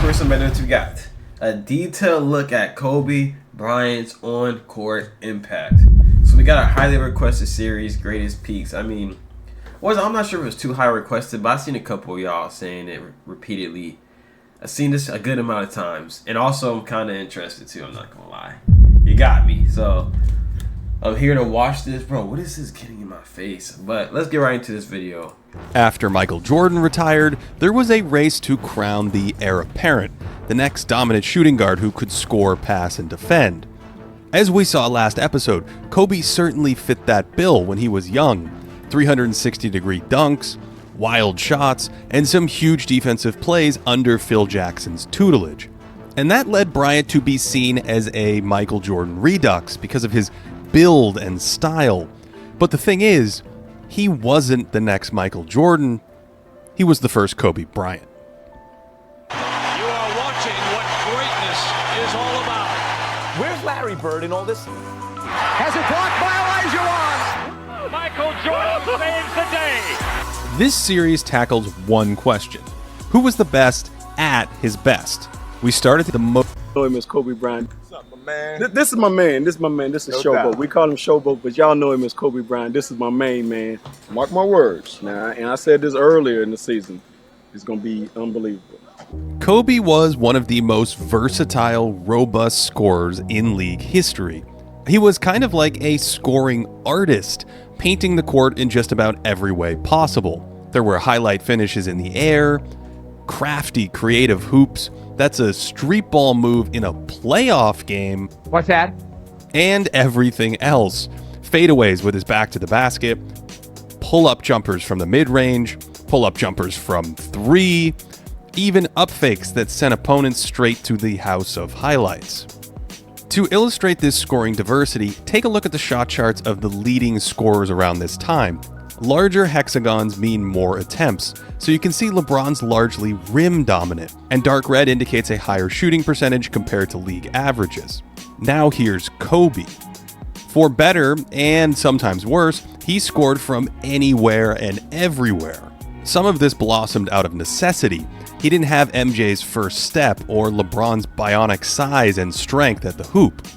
first amendment we got a detailed look at Kobe Bryant's on-court impact. So we got a highly requested series, greatest peaks. I'm not sure if it was too high requested, but I've seen a couple of y'all saying it repeatedly. I've seen this a good amount of times, and also I'm kind of interested too. I'm not gonna lie, you got me. So I'm here to watch this, bro. What is this getting in my face? But let's get right into this video. After Michael Jordan retired, there was a race to crown the heir apparent, the next dominant shooting guard who could score, pass, and defend. As we saw last episode, Kobe certainly fit that bill when he was young. 360-degree dunks, wild shots, and some huge defensive plays under Phil Jackson's tutelage. And that led Bryant to be seen as a Michael Jordan redux because of his build and style. But the thing is, he wasn't the next Michael Jordan. He was the first Kobe Bryant. You are watching what greatness is all about. Where's Larry Bird in all this? Has it blocked by Elijah Wan? Michael Jordan saves the day. This series tackles one question. Who was the best at his best? We started the most. Know him as Kobe Bryant. What's up, my man? This is my man. This is my man. This is No Showboat. doubt. We call him Showboat, but y'all know him as Kobe Bryant. This is my main man. Mark my words. Now, and I said this earlier in the season. It's gonna be unbelievable. Kobe was one of the most versatile, robust scorers in league history. He was kind of like a scoring artist, painting the court in just about every way possible. There were highlight finishes in the air, crafty, creative hoops. That's a street ball move in a playoff game. What's that? And everything else. Fadeaways with his back to the basket, pull-up jumpers from the mid-range, pull-up jumpers from three, even up fakes that sent opponents straight to the house of highlights. To illustrate this scoring diversity, take a look at the shot charts of the leading scorers around this time. Larger hexagons mean more attempts, so you can see LeBron's largely rim dominant, and dark red indicates a higher shooting percentage compared to league averages. Now here's Kobe. For better, and sometimes worse, he scored from anywhere and everywhere. Some of this blossomed out of necessity. He didn't have MJ's first step or LeBron's bionic size and strength at the hoop.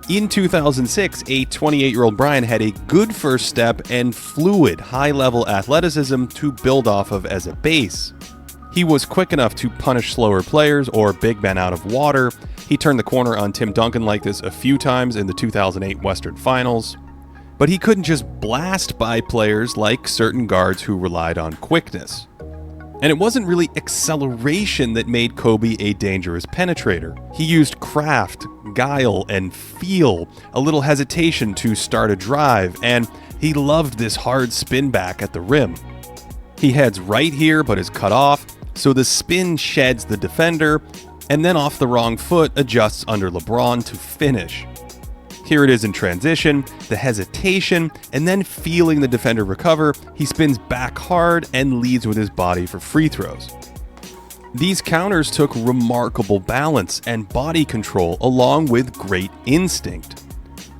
In 2006, a 28-year-old Bryant had a good first step and fluid, high-level athleticism to build off of as a base. He was quick enough to punish slower players or big men out of water. He turned the corner on Tim Duncan like this a few times in the 2008 Western Finals. But he couldn't just blast by players like certain guards who relied on quickness. And it wasn't really acceleration that made Kobe a dangerous penetrator. He used craft, guile, and feel, a little hesitation to start a drive, and he loved this hard spin back at the rim. He heads right here but is cut off, so the spin sheds the defender, and then off the wrong foot adjusts under LeBron to finish. Here it is in transition, the hesitation, and then feeling the defender recover, he spins back hard and leads with his body for free throws. These counters took remarkable balance and body control along with great instinct.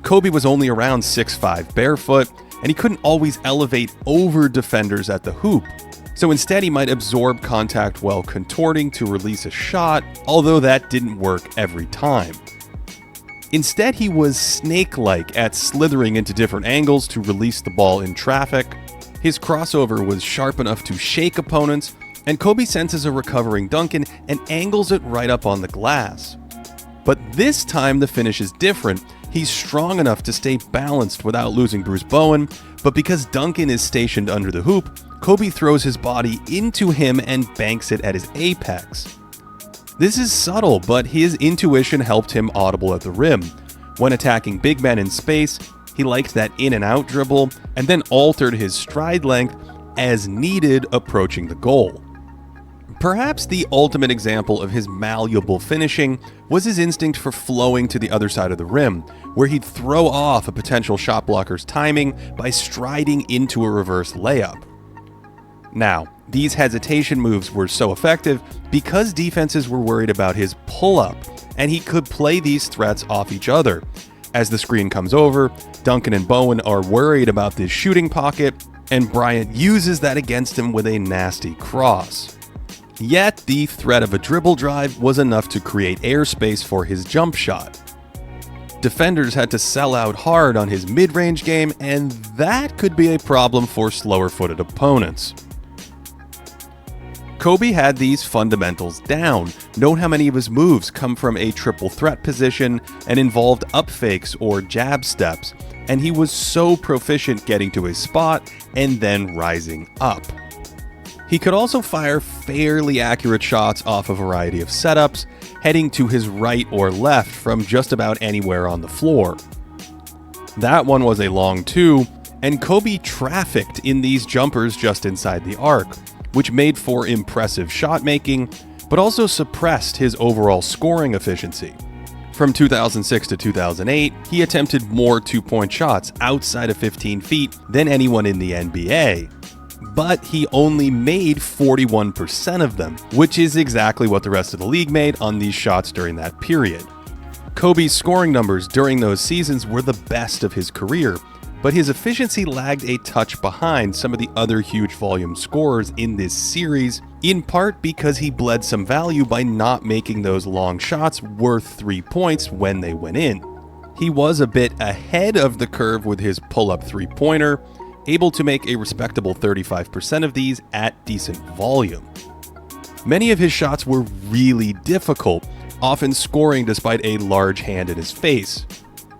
Kobe was only around 6'5" barefoot, and he couldn't always elevate over defenders at the hoop. So instead he might absorb contact while contorting to release a shot, although that didn't work every time. Instead, he was snake-like at slithering into different angles to release the ball in traffic. His crossover was sharp enough to shake opponents, and Kobe senses a recovering Duncan and angles it right up on the glass. But this time the finish is different. He's strong enough to stay balanced without losing Bruce Bowen, but because Duncan is stationed under the hoop, Kobe throws his body into him and banks it at his apex. This is subtle, but his intuition helped him audible at the rim. When attacking big men in space, he liked that in and out dribble, and then altered his stride length as needed approaching the goal. Perhaps the ultimate example of his malleable finishing was his instinct for flowing to the other side of the rim, where he'd throw off a potential shot blocker's timing by striding into a reverse layup. Now, these hesitation moves were so effective because defenses were worried about his pull-up, and he could play these threats off each other. As the screen comes over, Duncan and Bowen are worried about this shooting pocket, and Bryant uses that against him with a nasty cross. Yet, the threat of a dribble drive was enough to create airspace for his jump shot. Defenders had to sell out hard on his mid-range game, and that could be a problem for slower-footed opponents. Kobe had these fundamentals down. Note how many of his moves come from a triple threat position and involved up fakes or jab steps, and he was so proficient getting to his spot and then rising up. He could also fire fairly accurate shots off a variety of setups, heading to his right or left from just about anywhere on the floor. That one was a long two, and Kobe trafficked in these jumpers just inside the arc, which made for impressive shot making, but also suppressed his overall scoring efficiency. From 2006 to 2008, he attempted more two-point shots outside of 15 feet than anyone in the NBA. But he only made 41% of them, which is exactly what the rest of the league made on these shots during that period. Kobe's scoring numbers during those seasons were the best of his career, but his efficiency lagged a touch behind some of the other huge volume scorers in this series, in part because he bled some value by not making those long shots worth 3 points when they went in. He was a bit ahead of the curve with his pull-up three-pointer, able to make a respectable 35% of these at decent volume. Many of his shots were really difficult, often scoring despite a large hand in his face.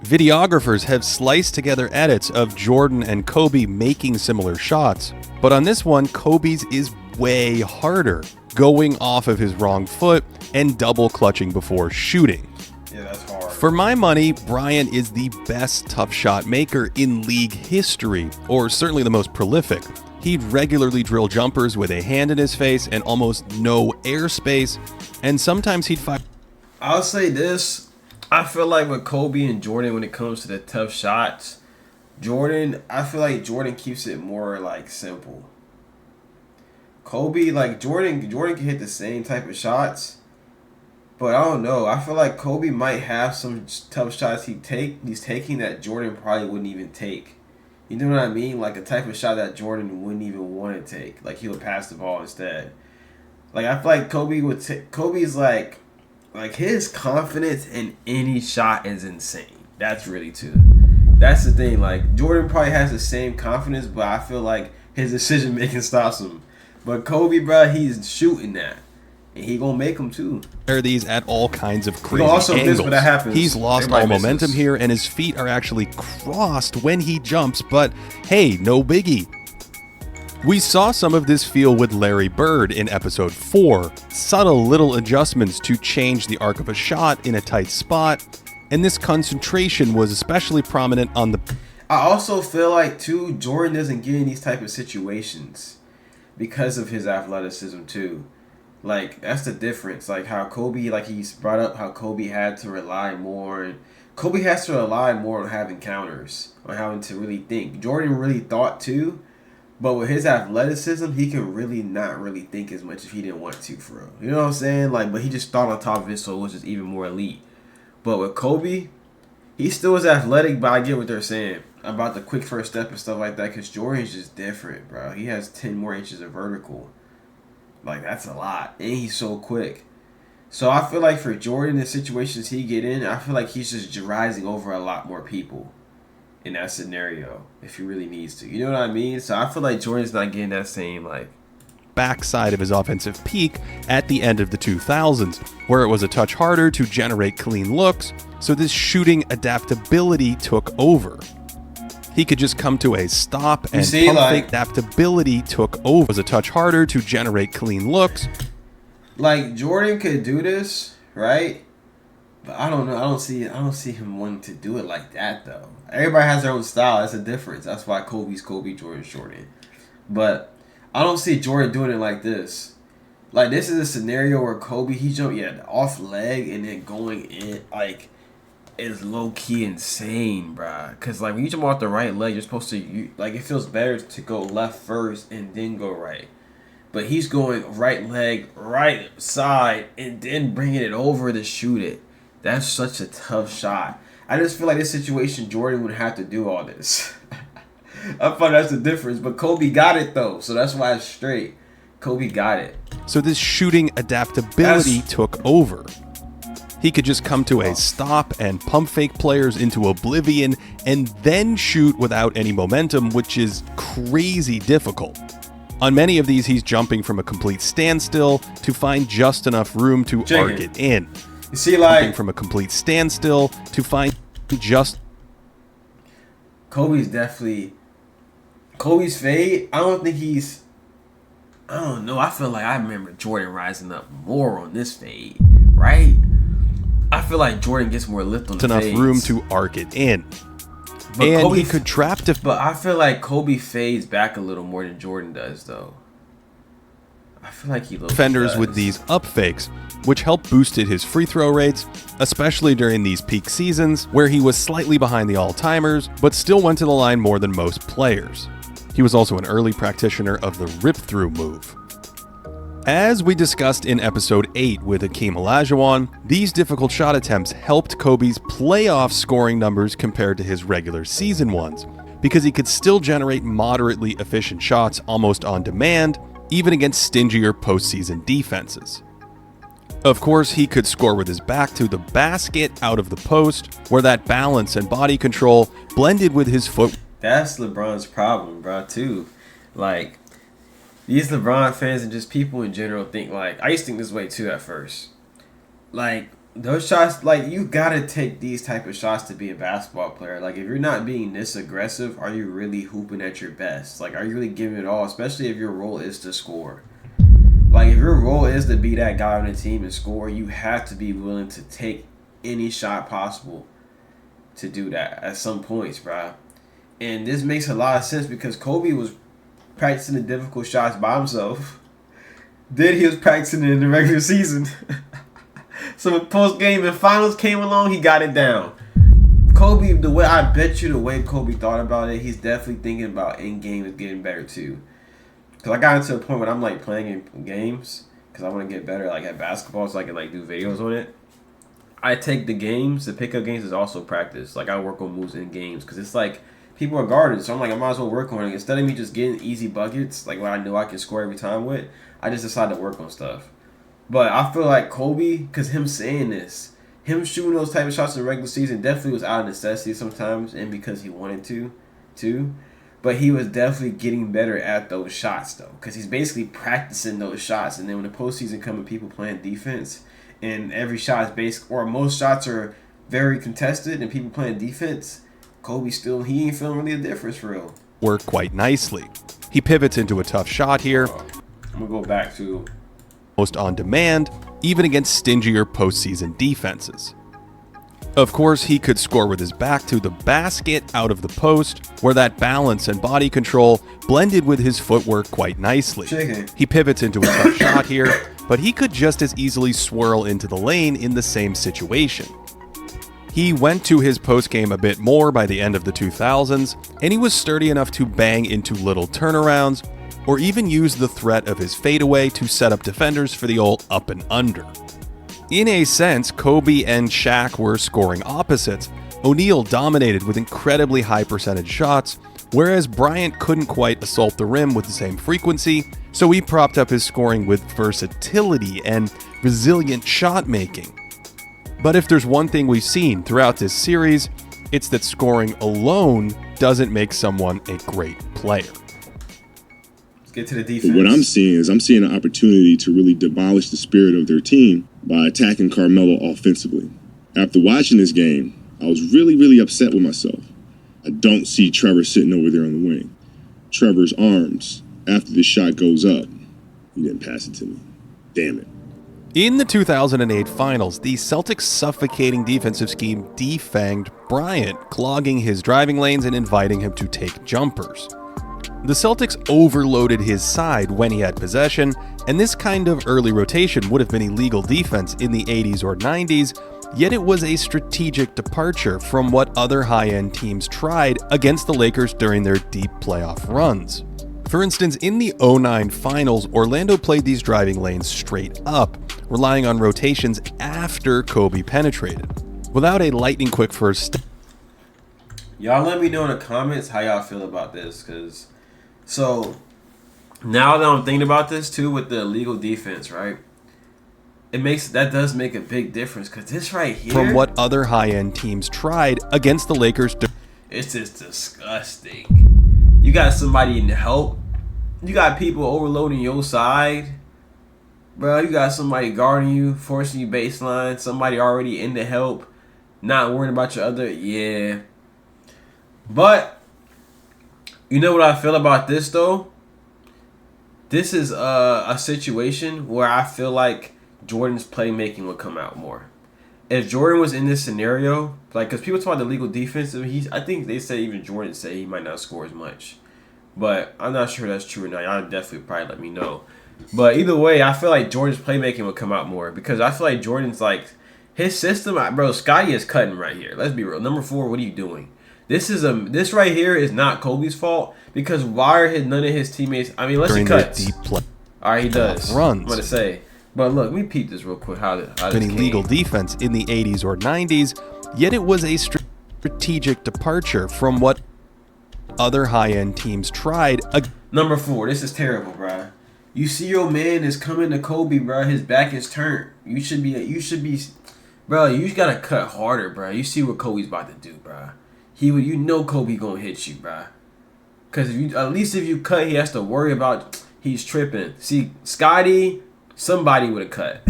Videographers have sliced together edits of Jordan and Kobe making similar shots, but on this one, Kobe's is way harder, going off of his wrong foot and double clutching before shooting. Yeah, that's hard. For my money, Bryant is the best tough shot maker in league history, or certainly the most prolific. He'd regularly drill jumpers with a hand in his face and almost no airspace, and sometimes he'd fire. I'll say this. I feel like with Kobe and Jordan, when it comes to the tough shots, I feel like Jordan keeps it more like simple. Kobe, like Jordan can hit the same type of shots, but I don't know. I feel like Kobe might have some tough shots he's taking that Jordan probably wouldn't even take. You know what I mean? Like a type of shot that Jordan wouldn't even want to take. Like he would pass the ball instead. Like I feel like Kobe's like his confidence in any shot is insane. That's really too. That's the thing. Like Jordan probably has the same confidence, but I feel like his decision making stops him. But Kobe, bro, he's shooting that. And he gonna make them too. These at all kinds of crazy also angles. miss when that happens. He's lost Everybody all misses. momentum here, and his feet are actually crossed when he jumps, but hey, no biggie. We saw some of this feel with Larry Bird in episode 4. Subtle little adjustments to change the arc of a shot in a tight spot, and this concentration was especially prominent on the... I also feel like too, Jordan doesn't get in these type of situations because of his athleticism too. Like that's the difference. Like how Kobe, like he's brought up how Kobe had to rely more, and Kobe has to rely more on having counters, on having to really think. Jordan really thought too, but with his athleticism, he can really not really think as much if he didn't want to, for real. You know what I'm saying? Like, but he just thought on top of it, so it was just even more elite. But with Kobe, he still is athletic, but I get what they're saying about the quick first step and stuff like that, because Jordan's just different, bro. He has 10 more inches of vertical. Like, that's a lot. And he's so quick. So I feel like for Jordan, the situations he get in, I feel like he's just rising over a lot more people in that scenario if he really needs to. You know what I mean? So I feel like Jordan's not getting that same, like... backside of his offensive peak at the end of the 2000s, where it was a touch harder to generate clean looks, so this shooting adaptability took over. He could just come to a stop, and pump fake adaptability took over. It was a touch harder to generate clean looks. Like Jordan could do this, right? But I don't know. I don't see him wanting to do it like that though. Everybody has their own style. That's a difference. That's why Kobe's Kobe, Jordan's Jordan. But I don't see Jordan doing it like this. Like this is a scenario where Kobe he jumped off leg and then going in like. Is low key insane, bruh. Cause like when you jump off the right leg, you're supposed to like it feels better to go left first and then go right. But he's going right leg, right side, and then bringing it over to shoot it. That's such a tough shot. I just feel like this situation, Jordan would have to do all this. I thought that's the difference. But Kobe got it though, so that's why it's straight. Kobe got it. So this shooting adaptability took over. He could just come to a stop and pump fake players into oblivion and then shoot without any momentum, which is crazy difficult. On many of these, he's jumping from a complete standstill to find just enough room to arc it in. You see, like, jumping from a complete standstill to find just... Kobe's fade, I don't think he's... I don't know. I feel like I remember Jordan rising up more on this fade, right? I feel like Jordan gets more lift on the enough fades. room to arc it in. But And Kobe he could trap But I feel like Kobe fades back a little more than Jordan does, though. I feel like he defenders with these up fakes, which helped boosted his free throw rates, especially during these peak seasons where he was slightly behind the all-timers, but still went to the line more than most players. He was also an early practitioner of the rip-through move. As we discussed in episode 8 with Hakeem Olajuwon, these difficult shot attempts helped Kobe's playoff scoring numbers compared to his regular season ones, because he could still generate moderately efficient shots almost on demand, even against stingier postseason defenses. Of course, he could score with his back to the basket out of the post, where that balance and body control blended with his foot. That's LeBron's problem, bro, too. Like, these LeBron fans and just people in general think, like, I used to think this way too at first. Like, those shots, like, you gotta take these type of shots to be a basketball player. Like, if you're not being this aggressive, are you really hooping at your best? Like, are you really giving it all, especially if your role is to score? Like, if your role is to be that guy on the team and score, you have to be willing to take any shot possible to do that at some points, bro. And this makes a lot of sense because Kobe was practicing the difficult shots by himself. Then he was practicing it in the regular season. So when post-game and finals came along, he got it down. Kobe, I bet you the way Kobe thought about it, he's definitely thinking about in-game is getting better too. Because I got into a point when I'm like playing in games because I want to get better like at basketball so I can like do videos on it. I take the pickup games is also practice. Like I work on moves in games because it's like people are guarded, so I'm like I might as well work on it. Instead of me just getting easy buckets, like what I know I can score every time with, I just decided to work on stuff. But I feel like Kobe, because him saying this, him shooting those type of shots in the regular season definitely was out of necessity sometimes and because he wanted to, too. But he was definitely getting better at those shots, though, because he's basically practicing those shots. And then when the postseason comes and people playing defense, and every shot is most shots are very contested and people playing defense, Kobe he ain't feeling really a difference for real. Work quite nicely. He pivots into a tough shot here. I'm going to go back to most on demand, even against stingier postseason defenses. Of course, he could score with his back to the basket out of the post, where that balance and body control blended with his footwork quite nicely. He pivots into a tough shot here, but he could just as easily swirl into the lane in the same situation. He went to his postgame a bit more by the end of the 2000s, and he was sturdy enough to bang into little turnarounds, or even use the threat of his fadeaway to set up defenders for the old up and under. In a sense, Kobe and Shaq were scoring opposites. O'Neal dominated with incredibly high percentage shots, whereas Bryant couldn't quite assault the rim with the same frequency, so he propped up his scoring with versatility and resilient shot making. But if there's one thing we've seen throughout this series, it's that scoring alone doesn't make someone a great player. Let's get to the defense. What I'm seeing an opportunity to really demolish the spirit of their team by attacking Carmelo offensively. After watching this game, I was really, really upset with myself. I don't see Trevor sitting over there on the wing. Trevor's arms, after the shot goes up, he didn't pass it to me. Damn it. In the 2008 finals, the Celtics' suffocating defensive scheme defanged Bryant, clogging his driving lanes and inviting him to take jumpers. The Celtics overloaded his side when he had possession, and this kind of early rotation would have been illegal defense in the 80s or 90s, yet it was a strategic departure from what other high-end teams tried against the Lakers during their deep playoff runs. For instance, in the 2009 finals, Orlando played these driving lanes straight up, relying on rotations after Kobe penetrated. Without a lightning-quick first step. Y'all let me know in the comments how y'all feel about this, because... So, Now that I'm thinking about this too with the illegal defense, right? That does make a big difference because this right here, from what other high-end teams tried against the Lakers. It's just disgusting. You got somebody in help. You got people overloading your side. Bro, you got somebody guarding you, forcing you baseline. Somebody already in the help. Not worrying about your other. Yeah. But, you know what I feel about this, though? This is a situation where I feel like Jordan's playmaking would come out more. If Jordan was in this scenario, like, because people talk about the legal defense, I think they say even Jordan said he might not score as much. But I'm not sure that's true or not. Y'all definitely probably let me know. But either way, I feel like Jordan's playmaking would come out more because I feel like Jordan's like, his system, bro, Scottie is cutting right here. Let's be real. Number 4, what are you doing? This right here is not Kobe's fault because why are none of his teammates, I mean, unless he cuts. Deep play. All right, he does. Runs. I'm going to say. But look, let me peep this real quick. How this illegal defense in the 80s or 90s, yet it was a strategic departure from what other high-end teams tried. Number 4, this is terrible, bruh. You see your man is coming to Kobe, bruh. His back is turned. You should be, bro. You gotta cut harder, bruh. You see what Kobe's about to do, bruh. You know Kobe gonna hit you, bruh. Cause at least if you cut, he has to worry about he's tripping. See, Scottie, somebody would have cut.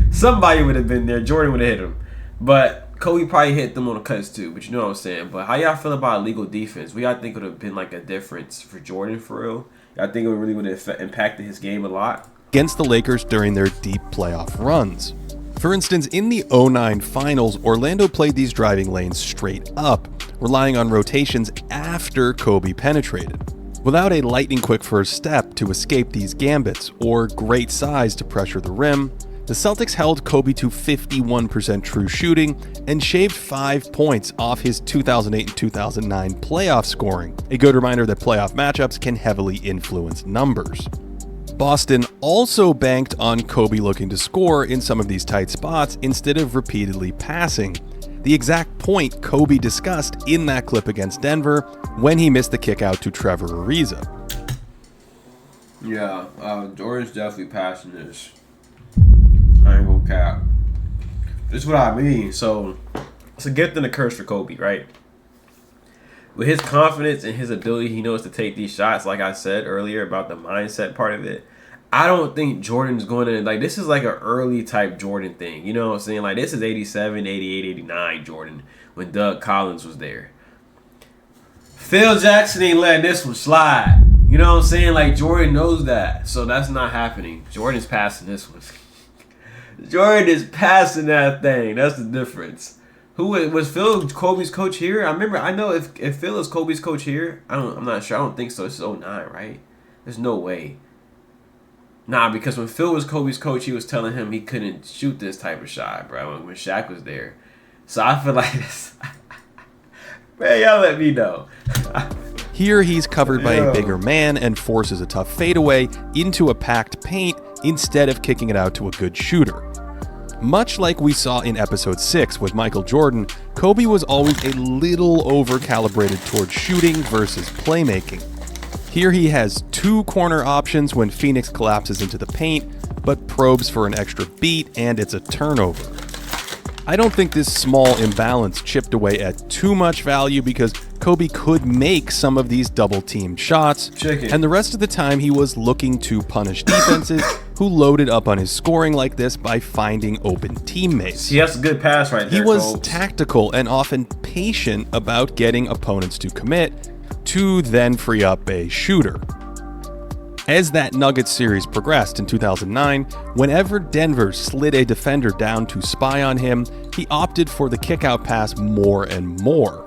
Somebody would have been there. Jordan would have hit him, but Kobe probably hit them on the cuts too. But you know what I'm saying. But how y'all feel about illegal defense? What y'all think would have been like a difference for Jordan for real? I think it really would have impacted his game a lot. Against the Lakers during their deep playoff runs. For instance, in the 2009 finals, Orlando played these driving lanes straight up, relying on rotations after Kobe penetrated. Without a lightning-quick first step to escape these gambits, or great size to pressure the rim, the Celtics held Kobe to 51% true shooting and shaved 5 points off his 2008 and 2009 playoff scoring, a good reminder that playoff matchups can heavily influence numbers. Boston also banked on Kobe looking to score in some of these tight spots instead of repeatedly passing, the exact point Kobe discussed in that clip against Denver when he missed the kick out to Trevor Ariza. Yeah, Jordan's definitely passing this. I ain't gonna cap. This is what I mean. So, it's a gift and a curse for Kobe, right? With his confidence and his ability, he knows to take these shots, like I said earlier about the mindset part of it. I don't think Jordan's going to, like, this is like an early type Jordan thing. You know what I'm saying? Like, this is 87, 88, 89 Jordan when Doug Collins was there. Phil Jackson ain't letting this one slide. You know what I'm saying? Like, Jordan knows that. So that's not happening. Jordan's passing this one. Jordan is passing that thing. That's the difference. Who was Phil Kobe's coach here? I know if Phil is Kobe's coach here, I'm not sure. I don't think so. This is 2009, right? There's no way. Nah, because when Phil was Kobe's coach, he was telling him he couldn't shoot this type of shot, bro, when Shaq was there. So I feel like this. Man, y'all let me know. Here he's covered by a bigger man and forces a tough fadeaway into a packed paint instead of kicking it out to a good shooter. Much like we saw in episode 6 with Michael Jordan, Kobe was always a little over-calibrated towards shooting versus playmaking. Here he has 2 corner options when Phoenix collapses into the paint, but probes for an extra beat and it's a turnover. I don't think this small imbalance chipped away at too much value because Kobe could make some of these double-teamed shots, and the rest of the time he was looking to punish defenses who loaded up on his scoring like this by finding open teammates. He has a good pass right there. He was tactical and often patient about getting opponents to commit, to then free up a shooter. As that Nuggets series progressed in 2009, whenever Denver slid a defender down to spy on him, he opted for the kickout pass more and more.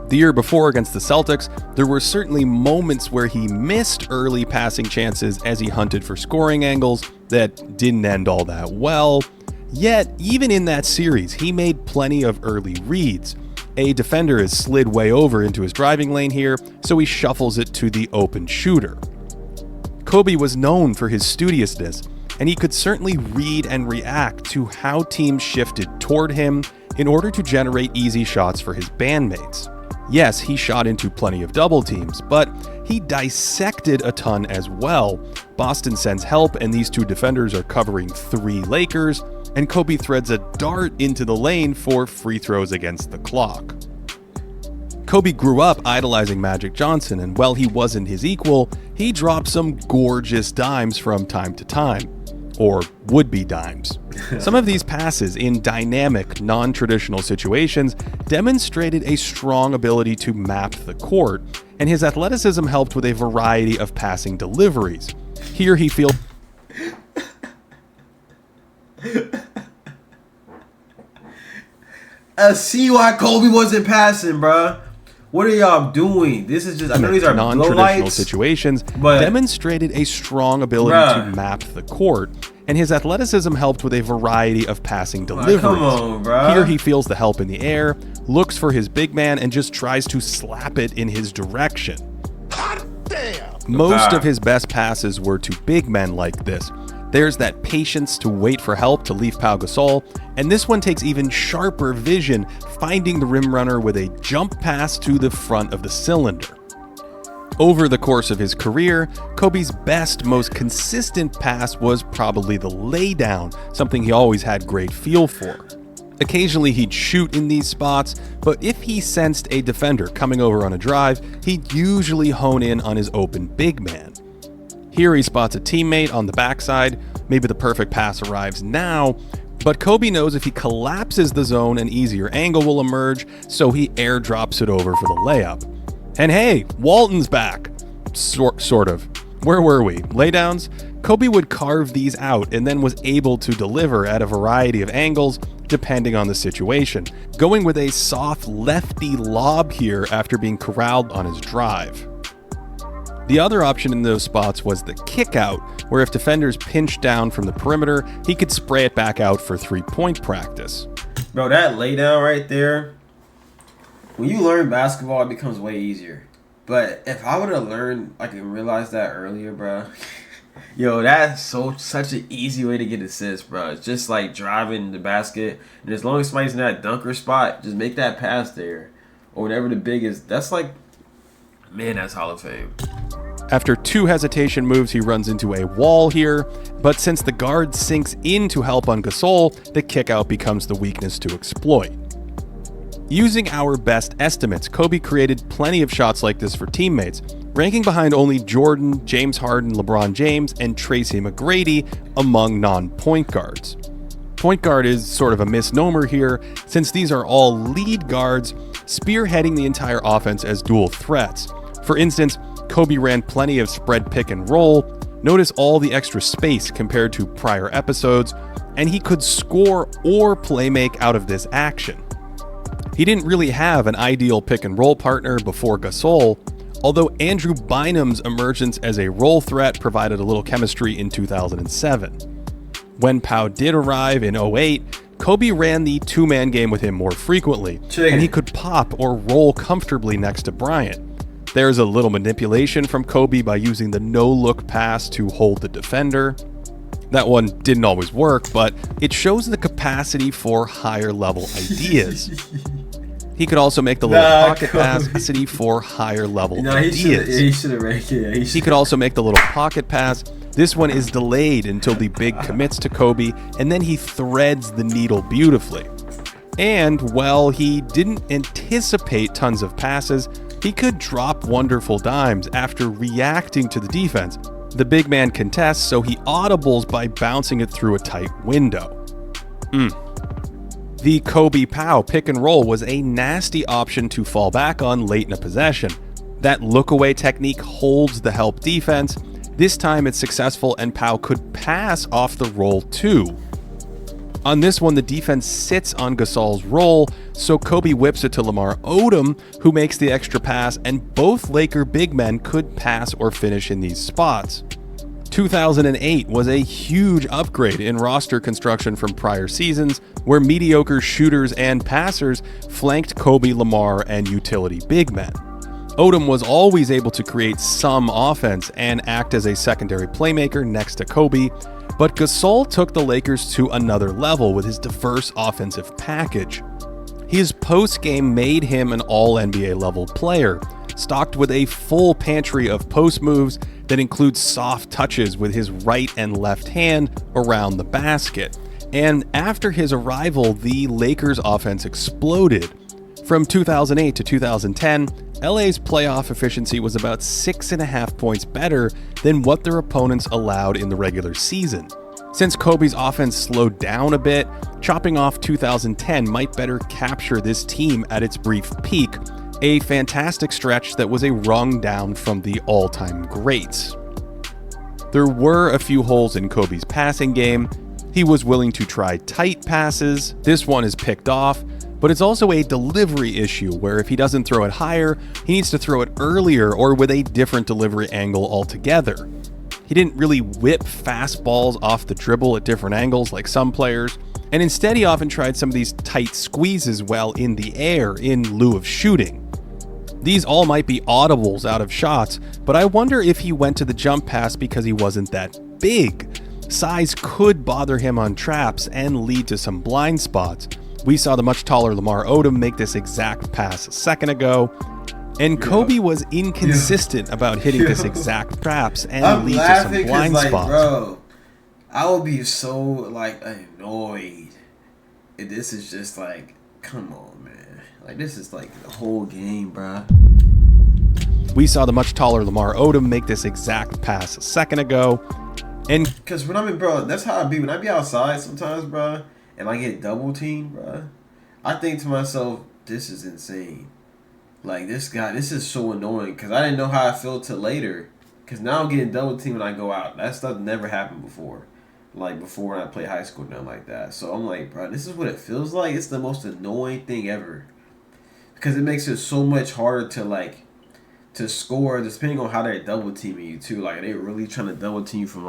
The year before against the Celtics, there were certainly moments where he missed early passing chances as he hunted for scoring angles that didn't end all that well. Yet, even in that series, he made plenty of early reads. A defender is slid way over into his driving lane here, so he shuffles it to the open shooter. Kobe was known for his studiousness, and he could certainly read and react to how teams shifted toward him in order to generate easy shots for his bandmates. Yes, he shot into plenty of double teams, but he dissected a ton as well. Boston sends help, and these two defenders are covering 3 Lakers, and Kobe threads a dart into the lane for free throws against the clock. Kobe grew up idolizing Magic Johnson, and while he wasn't his equal, he dropped some gorgeous dimes from time to time. Or would-be dimes. Some of these passes in dynamic, non-traditional situations demonstrated a strong ability to map the court, and his athleticism helped with a variety of passing deliveries. Here he feels... I see why Kobe wasn't passing, bruh. What are y'all doing? This is just, I know these are non-traditional situations, but demonstrated a strong ability to map the court, and his athleticism helped with a variety of passing deliveries. Come on, bruh. Here he feels the help in the air, looks for his big man, and just tries to slap it in his direction. Most of his best passes were to big men like this. There's that patience to wait for help to leave Pau Gasol, and this one takes even sharper vision, finding the rim runner with a jump pass to the front of the cylinder. Over the course of his career, Kobe's best, most consistent pass was probably the laydown, something he always had great feel for. Occasionally he'd shoot in these spots, but if he sensed a defender coming over on a drive, he'd usually hone in on his open big man. Here he spots a teammate on the backside, maybe the perfect pass arrives now, but Kobe knows if he collapses the zone, an easier angle will emerge, so he airdrops it over for the layup. And hey, Walton's back. Sort of. Where were we? Laydowns? Kobe would carve these out and then was able to deliver at a variety of angles depending on the situation, going with a soft lefty lob here after being corralled on his drive. The other option in those spots was the kick out, where if defenders pinched down from the perimeter, he could spray it back out for 3-point practice. Bro, that laydown right there, when you learn basketball, it becomes way easier. But if I would have learned, like, and realized that earlier, bro, yo, that's such an easy way to get assists, bro. It's just like driving the basket, and as long as somebody's in that dunker spot, just make that pass there, or whatever the big is. That's like, man, that's Hall of Fame. After 2 hesitation moves, he runs into a wall here, but since the guard sinks in to help on Gasol, the kickout becomes the weakness to exploit. Using our best estimates, Kobe created plenty of shots like this for teammates, ranking behind only Jordan, James Harden, LeBron James, and Tracy McGrady among non-point guards. Point guard is sort of a misnomer here, since these are all lead guards, spearheading the entire offense as dual threats. For instance, Kobe ran plenty of spread pick and roll, notice all the extra space compared to prior episodes, and he could score or play make out of this action. He didn't really have an ideal pick and roll partner before Gasol, although Andrew Bynum's emergence as a role threat provided a little chemistry in 2007. When Pau did arrive in 2008, Kobe ran the two-man game with him more frequently, and he could pop or roll comfortably next to Bryant. There's a little manipulation from Kobe by using the no-look pass to hold the defender. That one didn't always work, but it shows the capacity for higher-level ideas. He could also make the little pocket pass for higher-level ideas. He could also make the little pocket pass. This one is delayed until the big commits to Kobe, and then he threads the needle beautifully. And while he didn't anticipate tons of passes, he could drop wonderful dimes after reacting to the defense. The big man contests, so he audibles by bouncing it through a tight window. The Kobe Pau pick and roll was a nasty option to fall back on late in a possession. That look-away technique holds the help defense. This time it's successful, and Pau could pass off the roll too. On this one, the defense sits on Gasol's roll, so Kobe whips it to Lamar Odom, who makes the extra pass, and both Laker big men could pass or finish in these spots. 2008 was a huge upgrade in roster construction from prior seasons, where mediocre shooters and passers flanked Kobe, Lamar, and utility big men. Odom was always able to create some offense and act as a secondary playmaker next to Kobe, but Gasol took the Lakers to another level with his diverse offensive package. His post-game made him an all-NBA level player, stocked with a full pantry of post moves that includes soft touches with his right and left hand around the basket. And after his arrival, the Lakers' offense exploded. From 2008 to 2010, LA's playoff efficiency was about 6.5 points better than what their opponents allowed in the regular season. Since Kobe's offense slowed down a bit, chopping off 2010 might better capture this team at its brief peak, a fantastic stretch that was a rung down from the all-time greats. There were a few holes in Kobe's passing game. He was willing to try tight passes. This one is picked off, but it's also a delivery issue where if he doesn't throw it higher, he needs to throw it earlier or with a different delivery angle altogether. He didn't really whip fastballs off the dribble at different angles like some players, and instead he often tried some of these tight squeezes while in the air in lieu of shooting. These all might be audibles out of shots, but I wonder if he went to the jump pass because he wasn't that big. Size could bother him on traps and lead to some blind spots. We saw the much taller Lamar Odom make this exact pass a second ago, and Kobe was inconsistent about hitting this exact traps and lead to some blind spots. Bro, I would be so annoyed if this is just come on, man. This is the whole game, bro. We saw the much taller Lamar Odom make this exact pass a second ago, and because bro, that's how I be when I be outside sometimes, bro, and I get double teamed, bro. I think to myself, this is insane. This guy, this is so annoying because I didn't know how I felt till later. Because now I'm getting double teamed when I go out. That stuff never happened before. Before when I played high school, nothing like that. So I'm bro, this is what it feels like. It's the most annoying thing ever. Because it makes it so much harder to score, depending on how they're double teaming you too. They're really trying to double team you from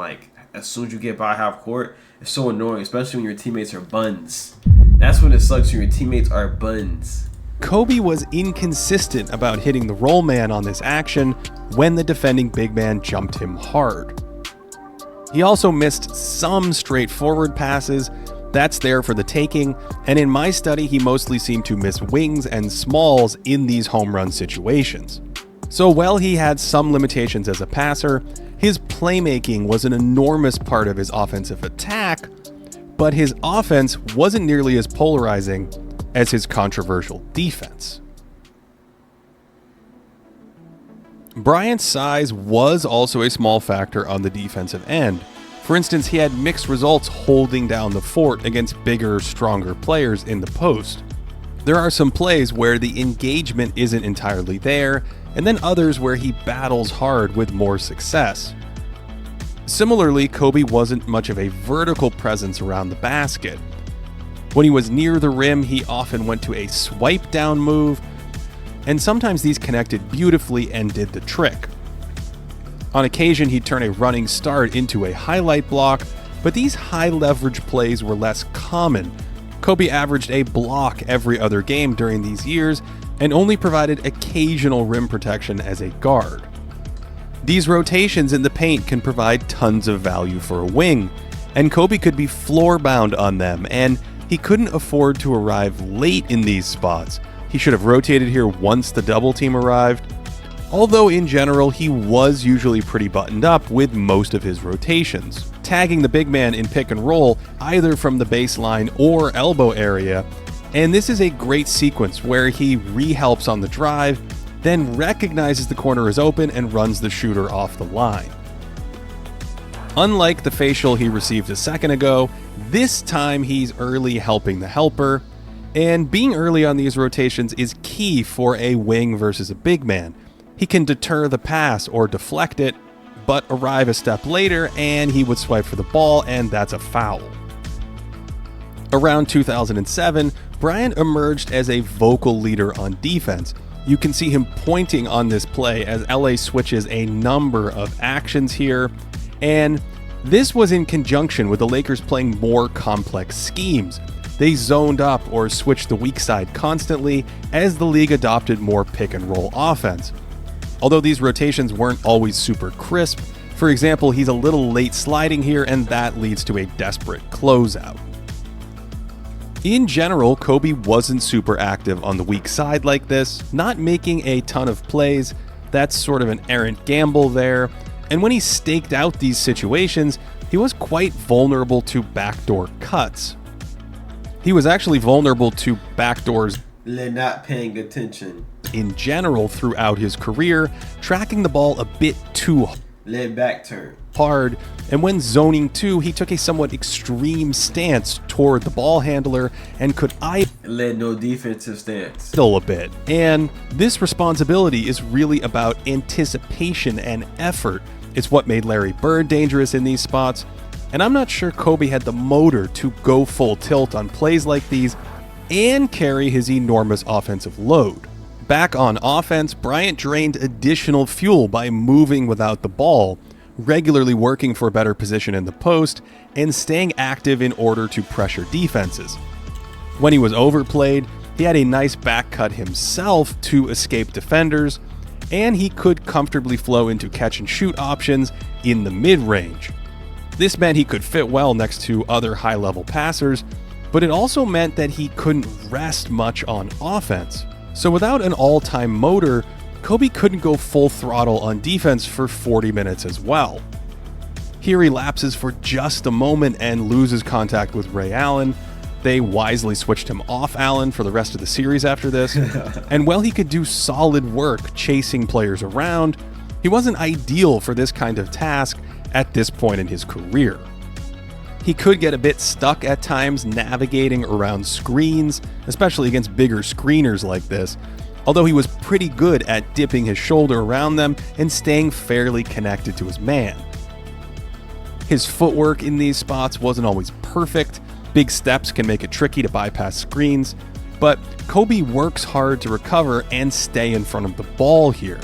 as soon as you get by half court. It's so annoying, especially when your teammates are buns. That's when it sucks when your teammates are buns. Kobe was inconsistent about hitting the roll man on this action when the defending big man jumped him hard. He also missed some straightforward passes. That's there for the taking, and in my study he mostly seemed to miss wings and smalls in these home run situations. So while he had some limitations as a passer, his playmaking was an enormous part of his offensive attack, but his offense wasn't nearly as polarizing as his controversial defense. Bryant's size was also a small factor on the defensive end. For instance, he had mixed results holding down the fort against bigger, stronger players in the post. There are some plays where the engagement isn't entirely there, and then others where he battles hard with more success. Similarly, Kobe wasn't much of a vertical presence around the basket. When he was near the rim, he often went to a swipe down move, and sometimes these connected beautifully and did the trick. On occasion, he'd turn a running start into a highlight block, but these high leverage plays were less common. Kobe averaged a block every other game during these years and only provided occasional rim protection as a guard. These rotations in the paint can provide tons of value for a wing, and Kobe could be floor bound on them, and he couldn't afford to arrive late in these spots. He should have rotated here once the double team arrived, although in general he was usually pretty buttoned up with most of his rotations, tagging the big man in pick and roll either from the baseline or elbow area, and this is a great sequence where he re-helps on the drive, then recognizes the corner is open and runs the shooter off the line. Unlike the facial he received a second ago, this time he's early helping the helper, and being early on these rotations is key for a wing versus a big man. He can deter the pass or deflect it, but arrive a step later and he would swipe for the ball, and that's a foul. Around 2007, Bryant emerged as a vocal leader on defense. You can see him pointing on this play as LA switches a number of actions here, and this was in conjunction with the Lakers playing more complex schemes. They zoned up or switched the weak side constantly as the league adopted more pick and roll offense. Although these rotations weren't always super crisp, for example, he's a little late sliding here and that leads to a desperate closeout. In general, Kobe wasn't super active on the weak side like this, not making a ton of plays. That's sort of an errant gamble there. And when he staked out these situations, he was quite vulnerable to backdoor cuts. He was actually vulnerable to backdoors Not paying attention. in general throughout his career, tracking the ball a bit too Back turn. hard, and when zoning too, he took a somewhat extreme stance toward the ball handler and could No defensive stance. idle a bit. And this responsibility is really about anticipation and effort. It's what made Larry Bird dangerous in these spots, and I'm not sure Kobe had the motor to go full tilt on plays like these and carry his enormous offensive load. Back on offense, Bryant drained additional fuel by moving without the ball, regularly working for a better position in the post, and staying active in order to pressure defenses. When he was overplayed, he had a nice back cut himself to escape defenders, and he could comfortably flow into catch and shoot options in the mid-range. This meant he could fit well next to other high-level passers, but it also meant that he couldn't rest much on offense. So without an all-time motor, Kobe couldn't go full throttle on defense for 40 minutes as well. Here he lapses for just a moment and loses contact with Ray Allen. They wisely switched him off Allen for the rest of the series after this, and while he could do solid work chasing players around, he wasn't ideal for this kind of task at this point in his career. He could get a bit stuck at times navigating around screens, especially against bigger screeners like this, although he was pretty good at dipping his shoulder around them and staying fairly connected to his man. His footwork in these spots wasn't always perfect. Big steps can make it tricky to bypass screens, but Kobe works hard to recover and stay in front of the ball here.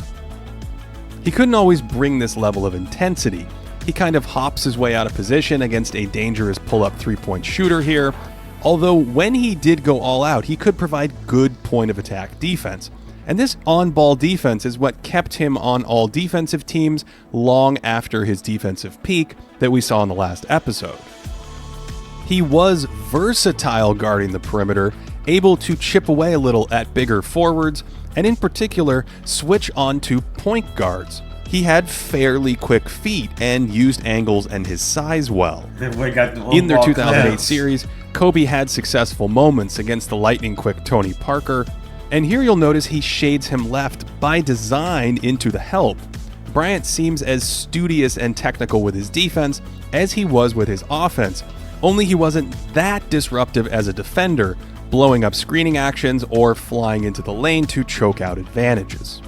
He couldn't always bring this level of intensity. He kind of hops his way out of position against a dangerous pull-up three-point shooter here, although when he did go all out, he could provide good point-of-attack defense. And this on-ball defense is what kept him on all defensive teams long after his defensive peak that we saw in the last episode. He was versatile guarding the perimeter, able to chip away a little at bigger forwards, and in particular, switch on to point guards. He had fairly quick feet and used angles and his size well. In their 2008 series, Kobe had successful moments against the lightning-quick Tony Parker, and here you'll notice he shades him left by design into the help. Bryant seems as studious and technical with his defense as he was with his offense, only he wasn't that disruptive as a defender, blowing up screening actions or flying into the lane to choke out advantages.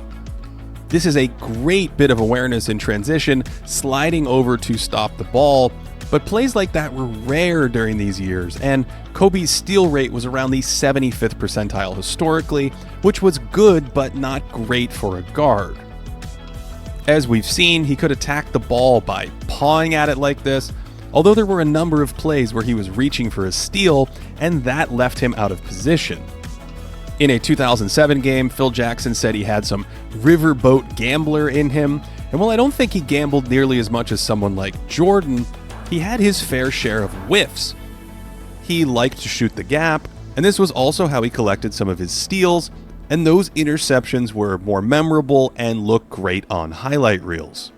This is a great bit of awareness in transition, sliding over to stop the ball, but plays like that were rare during these years, and Kobe's steal rate was around the 75th percentile historically, which was good but not great for a guard. As we've seen, he could attack the ball by pawing at it like this, although there were a number of plays where he was reaching for a steal, and that left him out of position. In a 2007 game, Phil Jackson said he had some riverboat gambler in him, and while I don't think he gambled nearly as much as someone like Jordan, he had his fair share of whiffs. He liked to shoot the gap, and this was also how he collected some of his steals, and those interceptions were more memorable and look great on highlight reels.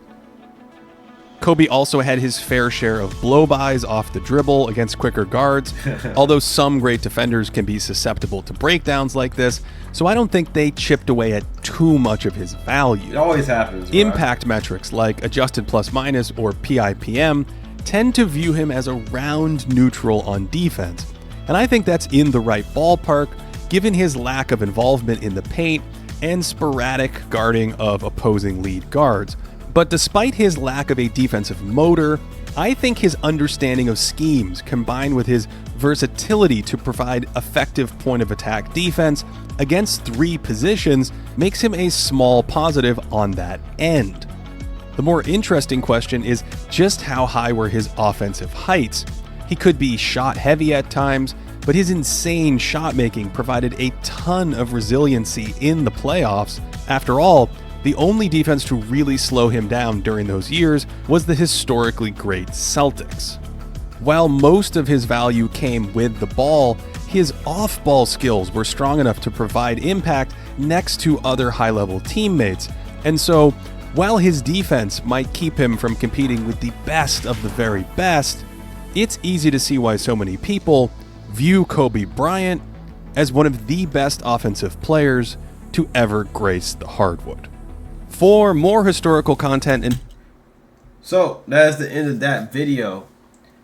Kobe also had his fair share of blow-bys off the dribble against quicker guards, although some great defenders can be susceptible to breakdowns like this, so I don't think they chipped away at too much of his value. It always happens, bro. Impact metrics like adjusted plus-minus or PIPM tend to view him as around neutral on defense, and I think that's in the right ballpark given his lack of involvement in the paint and sporadic guarding of opposing lead guards. But despite his lack of a defensive motor, I think his understanding of schemes combined with his versatility to provide effective point-of-attack defense against three positions makes him a small positive on that end. The more interesting question is just how high were his offensive heights. He could be shot heavy at times, but his insane shot making provided a ton of resiliency in the playoffs. After all, the only defense to really slow him down during those years was the historically great Celtics. While most of his value came with the ball, his off-ball skills were strong enough to provide impact next to other high-level teammates. And so, while his defense might keep him from competing with the best of the very best, it's easy to see why so many people view Kobe Bryant as one of the best offensive players to ever grace the hardwood. For more historical content and So that's the end of that video.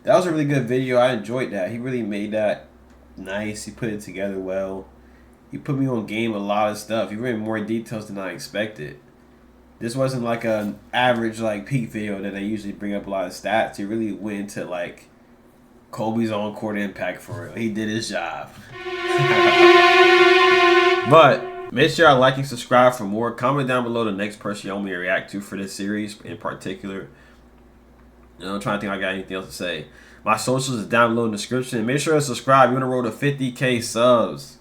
That was a really good video. I enjoyed that. He really made that nice. He put it together well. He put me on game with a lot of stuff. He went in more details than I expected. This wasn't like an average like peak video that they usually bring up a lot of stats. He really went into like Kobe's on court impact for real. He did his job. But make sure y'all like and subscribe for more. Comment down below the next person you want me to react to for this series in particular. I'm trying to think if I got anything else to say. My socials is down below in the description. And make sure to subscribe. You're on the road to 50K subs.